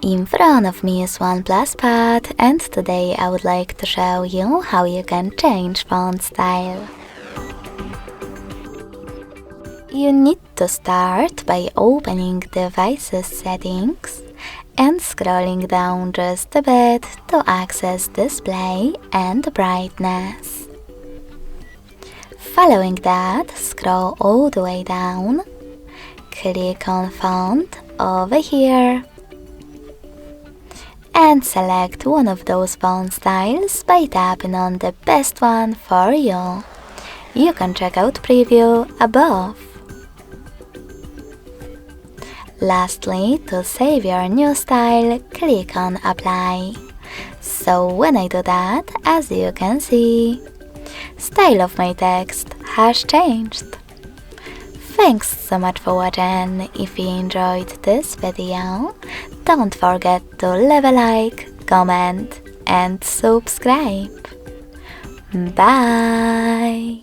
In front of me is OnePlus Pad, and today I would like to show you how you can change font style. You need to start by opening Devices Settings and scrolling down just a bit to access Display and Brightness. Following that, scroll all the way down, click on Font over here, and select one of those font styles by tapping on the best one for you. You can check out preview above. Lastly, to save your new style, click on Apply. So when I do that, as you can see, style of my text has changed. Thanks so much for watching. If you enjoyed this video, don't forget to leave a like, comment and subscribe. Bye!